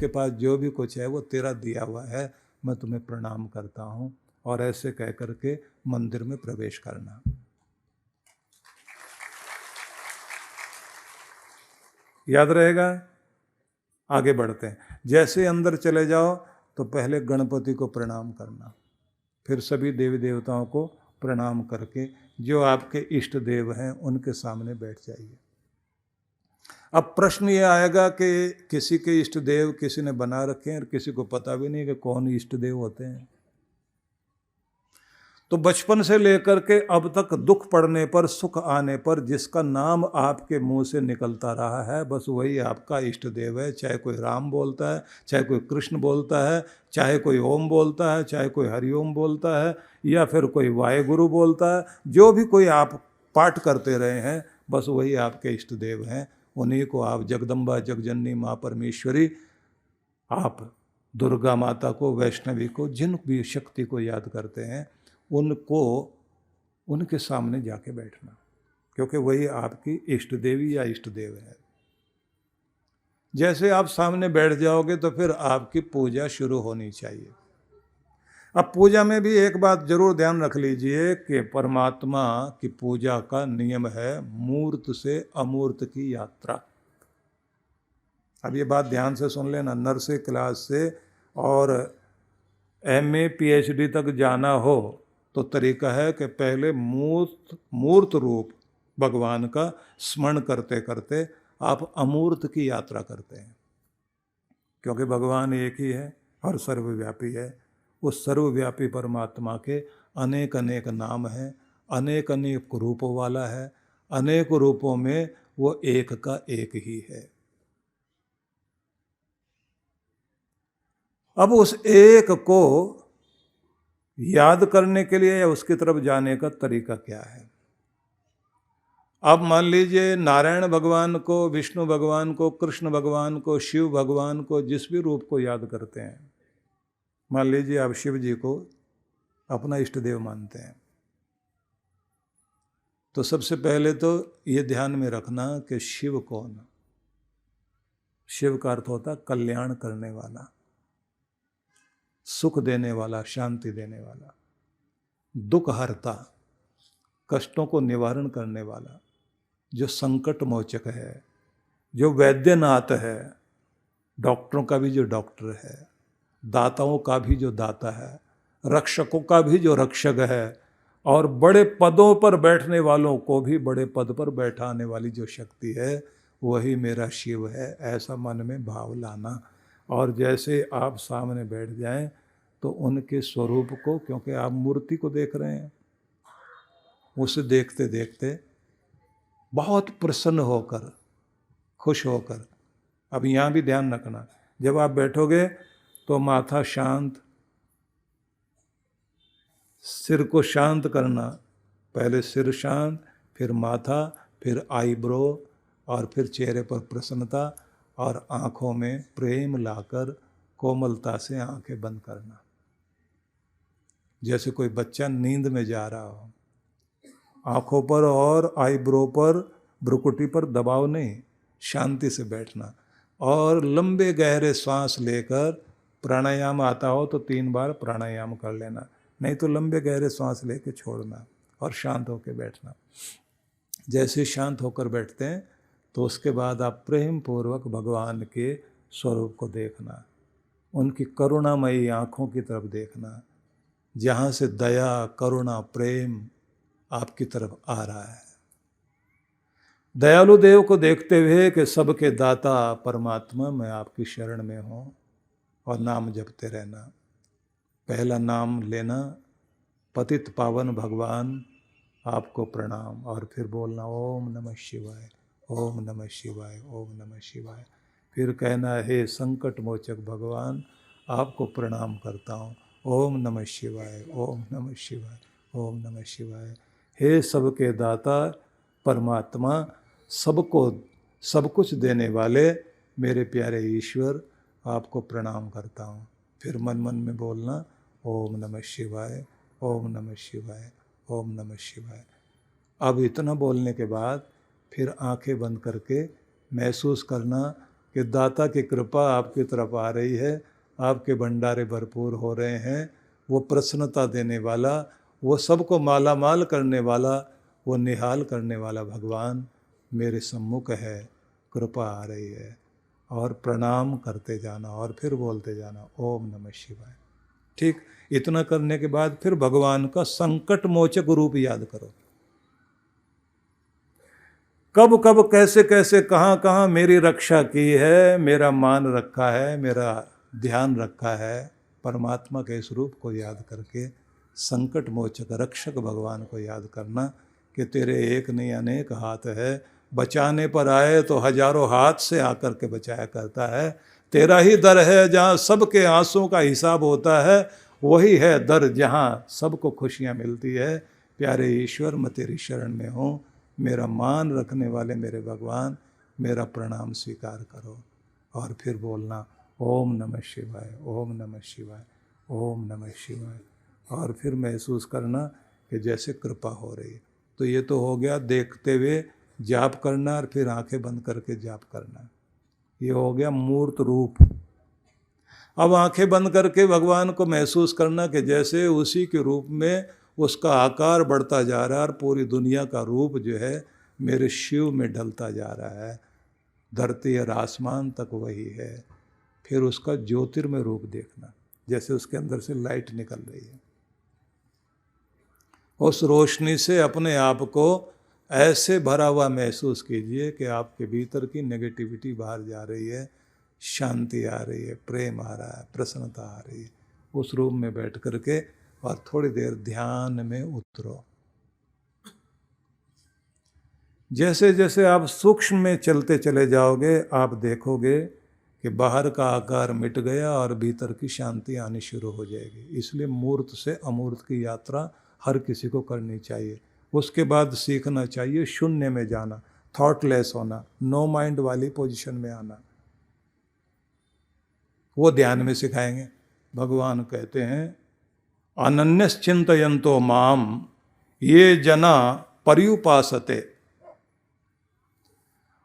आपके पास जो भी कुछ है वो तेरा दिया हुआ है, मैं तुम्हें प्रणाम करता हूँ। और ऐसे कह करके मंदिर में प्रवेश करना। याद रहेगा? आगे बढ़ते हैं। जैसे अंदर चले जाओ तो पहले गणपति को प्रणाम करना, फिर सभी देवी देवताओं को प्रणाम करके जो आपके इष्ट देव हैं उनके सामने बैठ जाइए। अब प्रश्न ये आएगा कि किसी के इष्ट देव किसी ने बना रखे हैं और किसी को पता भी नहीं कि कौन इष्ट देव होते हैं। तो बचपन से लेकर के अब तक दुख पड़ने पर, सुख आने पर जिसका नाम आपके मुंह से निकलता रहा है, बस वही आपका इष्ट देव है। चाहे कोई राम बोलता है, चाहे कोई कृष्ण बोलता है, चाहे कोई ओम बोलता है, चाहे कोई हरिओम बोलता है, या फिर कोई वाहेगुरु बोलता है, जो भी कोई आप पाठ करते रहे हैं, बस वही आपके इष्ट देव हैं। उन्हीं को आप जगदम्बा, जगजननी, माँ परमेश्वरी, आप दुर्गा माता को, वैष्णवी को, जिन भी शक्ति को याद करते हैं, उनको उनके सामने जाके बैठना, क्योंकि वही आपकी इष्ट देवी या इष्ट देव है। जैसे आप सामने बैठ जाओगे तो फिर आपकी पूजा शुरू होनी चाहिए। अब पूजा में भी एक बात जरूर ध्यान रख लीजिए कि परमात्मा की पूजा का नियम है मूर्त से अमूर्त की यात्रा। अब ये बात ध्यान से सुन लेना। नर्सरी क्लास से और MA PhD तक जाना हो तो तरीका है कि पहले मूर्त रूप भगवान का स्मरण करते करते आप अमूर्त की यात्रा करते हैं, क्योंकि भगवान एक ही है और सर्वव्यापी है। उस सर्वव्यापी परमात्मा के अनेक अनेक नाम हैं, अनेक अनेक रूपों वाला है, अनेक रूपों में वो एक का एक ही है। अब उस एक को याद करने के लिए या उसकी तरफ जाने का तरीका क्या है? अब मान लीजिए नारायण भगवान को, विष्णु भगवान को, कृष्ण भगवान को, शिव भगवान को, जिस भी रूप को याद करते हैं, मान लीजिए आप शिव जी को अपना इष्ट देव मानते हैं, तो सबसे पहले तो ये ध्यान में रखना कि शिव कौन? शिव का अर्थ होता कल्याण करने वाला, सुख देने वाला, शांति देने वाला, दुख हरता, कष्टों को निवारण करने वाला, जो संकट मोचक है, जो वैद्यनाथ है, डॉक्टरों का भी जो डॉक्टर है, दाताओं का भी जो दाता है, रक्षकों का भी जो रक्षक है, और बड़े पदों पर बैठने वालों को भी बड़े पद पर बैठाने वाली जो शक्ति है, वही मेरा शिव है। ऐसा मन में भाव लाना, और जैसे आप सामने बैठ जाएं तो उनके स्वरूप को, क्योंकि आप मूर्ति को देख रहे हैं, उसे देखते देखते बहुत प्रसन्न होकर, खुश होकर, अब यहाँ भी ध्यान रखना, जब आप बैठोगे तो माथा शांत, सिर को शांत करना, पहले सिर शांत, फिर माथा, फिर आईब्रो, और फिर चेहरे पर प्रसन्नता, और आँखों में प्रेम लाकर कोमलता से आंखें बंद करना, जैसे कोई बच्चा नींद में जा रहा हो। आँखों पर और आईब्रो पर, भ्रुकुटी पर दबाव नहीं, शांति से बैठना, और लंबे गहरे सांस लेकर, प्राणायाम आता हो तो 3 बार प्राणायाम कर लेना, नहीं तो लंबे गहरे सांस लेके छोड़ना और शांत होकर बैठना। जैसे शांत होकर बैठते हैं तो उसके बाद आप प्रेम पूर्वक भगवान के स्वरूप को देखना, उनकी करुणामयी आँखों की तरफ देखना, जहाँ से दया, करुणा, प्रेम आपकी तरफ आ रहा है। दयालु देव को देखते हुए कि सबके दाता परमात्मा, मैं आपकी शरण में हूँ, और नाम जपते रहना। पहला नाम लेना, पतित पावन भगवान आपको प्रणाम, और फिर बोलना ओम नमः शिवाय, ओम नमः शिवाय, ओम नमः शिवाय। फिर कहना, हे संकट मोचक भगवान, आपको प्रणाम करता हूँ, ओम नमः शिवाय, ओम नमः शिवाय, ओम नमः शिवाय। हे सबके दाता परमात्मा, सबको सब कुछ देने वाले मेरे प्यारे ईश्वर, आपको प्रणाम करता हूँ। फिर मन मन में बोलना, ओम नमः शिवाय, ओम नमः शिवाय, ओम नमः शिवाय। अब इतना बोलने के बाद फिर आंखें बंद करके महसूस करना कि दाता की कृपा आपकी तरफ आ रही है, आपके भंडारे भरपूर हो रहे हैं। वो प्रसन्नता देने वाला, वो सबको माला माल करने वाला, वो निहाल करने वाला भगवान मेरे सम्मुख है, कृपा आ रही है। और प्रणाम करते जाना और फिर बोलते जाना ओम नमः शिवाय। ठीक, इतना करने के बाद फिर भगवान का संकट मोचक रूप याद करो। कब कब कैसे कैसे कहाँ कहाँ मेरी रक्षा की है, मेरा मान रखा है, मेरा ध्यान रखा है। परमात्मा के इस रूप को याद करके संकट मोचक रक्षक भगवान को याद करना कि तेरे एक नहीं अनेक हाथ है, बचाने पर आए तो हजारों हाथ से आकर के बचाया करता है। तेरा ही दर है जहाँ सबके आंसुओं का हिसाब होता है, वही है दर जहाँ सबको खुशियाँ मिलती है। प्यारे ईश्वर, मैं तेरी शरण में हूँ, मेरा मान रखने वाले मेरे भगवान, मेरा प्रणाम स्वीकार करो। और फिर बोलना ओम नमः शिवाय, ओम नमः शिवाय, ओम नमः शिवाय। और फिर महसूस करना कि जैसे कृपा हो रही है। तो ये तो हो गया देखते हुए जाप करना और फिर आंखें बंद करके जाप करना, ये हो गया मूर्त रूप। अब आंखें बंद करके भगवान को महसूस करना कि जैसे उसी के रूप में उसका आकार बढ़ता जा रहा है और पूरी दुनिया का रूप जो है मेरे शिव में ढलता जा रहा है, धरती और आसमान तक वही है। फिर उसका ज्योतिर्मय रूप देखना, जैसे उसके अंदर से लाइट निकल रही है। उस रोशनी से अपने आप को ऐसे भरा हुआ महसूस कीजिए कि आपके भीतर की नेगेटिविटी बाहर जा रही है, शांति आ रही है, प्रेम आ रहा है, प्रसन्नता आ रही है। उस रूम में बैठ करके और थोड़ी देर ध्यान में उतरो। जैसे जैसे आप सूक्ष्म में चलते चले जाओगे, आप देखोगे कि बाहर का आकार मिट गया और भीतर की शांति आनी शुरू हो जाएगी। इसलिए मूर्त से अमूर्त की यात्रा हर किसी को करनी चाहिए। उसके बाद सीखना चाहिए शून्य में जाना, थॉटलेस होना, नो माइंड वाली पोजीशन में आना। वो ध्यान में सिखाएंगे। भगवान कहते हैं अनन्यश्चिन्तयन्तो माम ये जना पर्युपासते।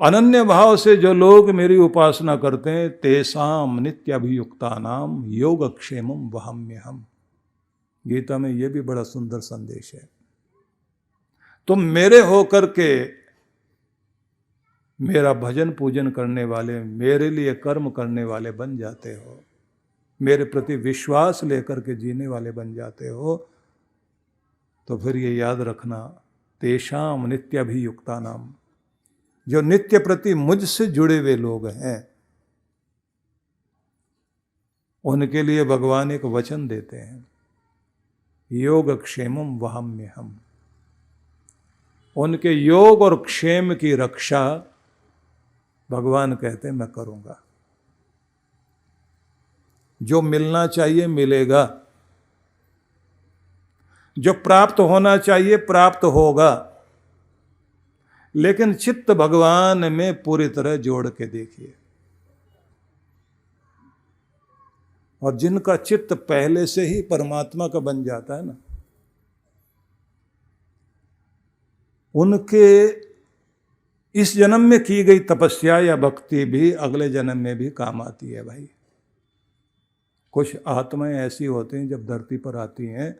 अनन्य भाव से जो लोग मेरी उपासना करते हैं, तेसाम नित्याभियुक्तानाम योगक्षेमम वहाम्यहम्। गीता में ये भी बड़ा सुंदर संदेश है। तुम मेरे होकर के मेरा भजन पूजन करने वाले, मेरे लिए कर्म करने वाले बन जाते हो, मेरे प्रति विश्वास लेकर के जीने वाले बन जाते हो, तो फिर ये याद रखना तेषाम नित्याभियुक्तानाम, जो नित्य प्रति मुझसे जुड़े हुए लोग हैं, उनके लिए भगवान एक वचन देते हैं योगक्षेमम वहाम्यहम्। उनके योग और क्षेम की रक्षा भगवान कहते हैं मैं करूंगा। जो मिलना चाहिए मिलेगा, जो प्राप्त होना चाहिए प्राप्त होगा, लेकिन चित्त भगवान में पूरी तरह जोड़ के देखिए। और जिनका चित्त पहले से ही परमात्मा का बन जाता है ना, उनके इस जन्म में की गई तपस्या या भक्ति भी अगले जन्म में भी काम आती है भाई। कुछ आत्माएं ऐसी होती हैं जब धरती पर आती हैं,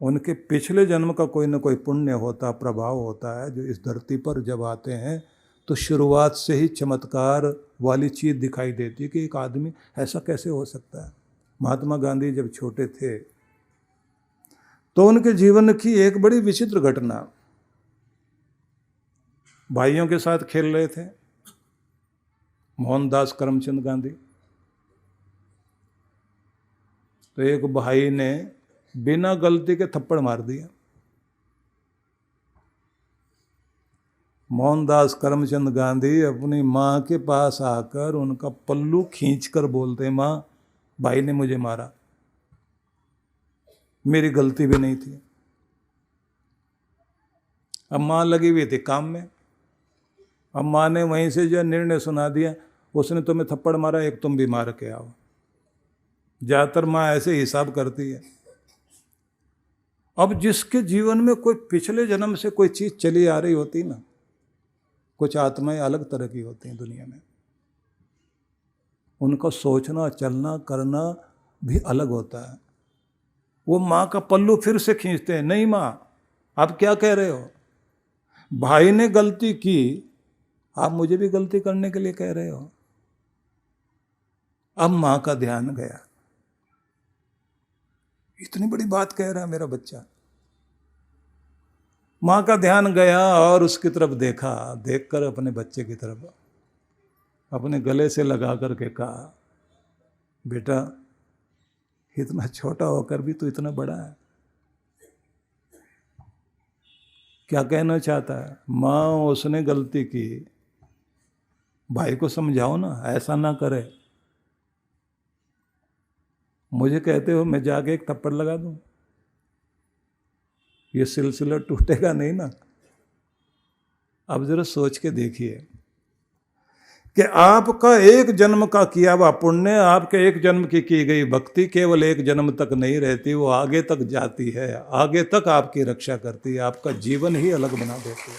उनके पिछले जन्म का कोई ना कोई पुण्य होता, प्रभाव होता है, जो इस धरती पर जब आते हैं तो शुरुआत से ही चमत्कार वाली चीज़ दिखाई देती है कि एक आदमी ऐसा कैसे हो सकता है। महात्मा गांधी जब छोटे थे तो उनके जीवन की एक बड़ी विचित्र घटना, भाइयों के साथ खेल रहे थे मोहनदास करमचंद गांधी, तो एक भाई ने बिना गलती के थप्पड़ मार दिया। मोहनदास करमचंद गांधी अपनी माँ के पास आकर उनका पल्लू खींचकर बोलते, माँ भाई ने मुझे मारा, मेरी गलती भी नहीं थी। अब माँ लगी हुई थी काम में। अब माँ ने वहीं से जो निर्णय सुना दिया, उसने तुम्हें थप्पड़ मारा, एक तुम भी मार के आओ। ज़्यादातर माँ ऐसे हिसाब करती है। अब जिसके जीवन में कोई पिछले जन्म से कोई चीज़ चली आ रही होती ना, कुछ आत्माएं अलग तरह की होती हैं दुनिया में, उनका सोचना, चलना, करना भी अलग होता है। वो माँ का पल्लू फिर से खींचते हैं, नहीं माँ आप क्या कह रहे हो, भाई ने गलती की, आप मुझे भी गलती करने के लिए कह रहे हो। अब माँ का ध्यान गया, इतनी बड़ी बात कह रहा है मेरा बच्चा। माँ का ध्यान गया और उसकी तरफ देखा, देखकर अपने बच्चे की तरफ अपने गले से लगा करके कहा, बेटा इतना छोटा होकर भी तू इतना बड़ा है। क्या कहना चाहता है? माँ उसने गलती की, भाई को समझाओ ना, ऐसा ना करे। मुझे कहते हो मैं जाके एक थप्पड़ लगा दूं? ये सिलसिला टूटेगा नहीं ना। अब जरा सोच के देखिए कि आपका एक जन्म का किया हुआ पुण्य, आपके एक जन्म की गई भक्ति केवल एक जन्म तक नहीं रहती, वो आगे तक जाती है, आगे तक आपकी रक्षा करती है, आपका जीवन ही अलग बना देती है।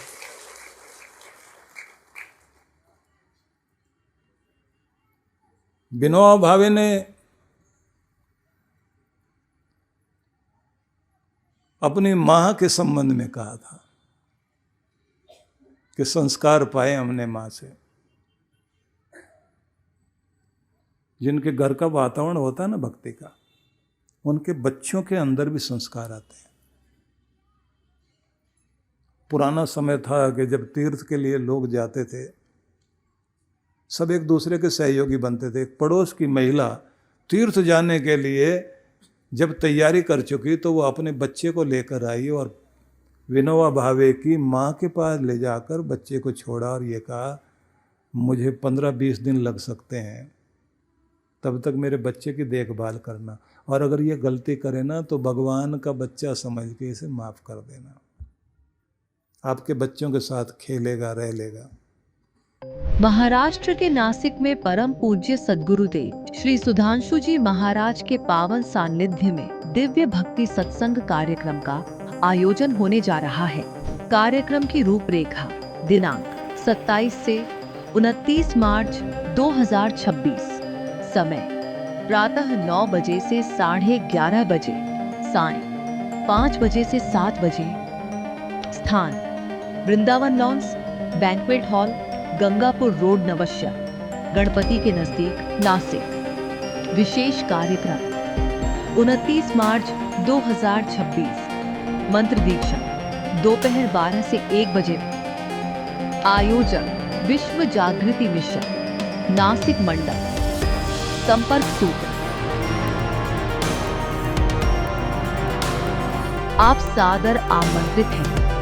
विनोबा भावे ने अपनी माँ के संबंध में कहा था कि संस्कार पाए हमने माँ से। जिनके घर का वातावरण होता है ना भक्ति का, उनके बच्चों के अंदर भी संस्कार आते हैं। पुराना समय था कि जब तीर्थ के लिए लोग जाते थे, सब एक दूसरे के सहयोगी बनते थे। एक पड़ोस की महिला तीर्थ जाने के लिए जब तैयारी कर चुकी तो वो अपने बच्चे को लेकर आई और विनोबा भावे की माँ के पास ले जाकर बच्चे को छोड़ा और ये कहा, मुझे 15-20 दिन लग सकते हैं, तब तक मेरे बच्चे की देखभाल करना, और अगर ये गलती करे ना तो भगवान का बच्चा समझ के इसे माफ़ कर देना। आपके बच्चों के साथ खेलेगा, रह लेगा। महाराष्ट्र के नासिक में परम पूज्य सद्गुरुदेव श्री सुधांशु जी महाराज के पावन सानिध्य में दिव्य भक्ति सत्संग कार्यक्रम का आयोजन होने जा रहा है। कार्यक्रम की रूपरेखा दिनांक 27 से 29 मार्च 2026, समय प्रातः 9 बजे से 11:30 बजे, सायं 5 बजे से 7 बजे। स्थान Vrindavan lawns, banquet hall, Gangapur road, Navshya, Ganpati के नजदीक, नासिक। विशेष कार्यक्रम 29 मार्च 2026, मंत्र दीक्षा दोपहर 12 से 1 बजे। आयोजक विश्व जागृति मिशन, नासिक मंडल। संपर्क सूत्र आप सादर आमंत्रित हैं।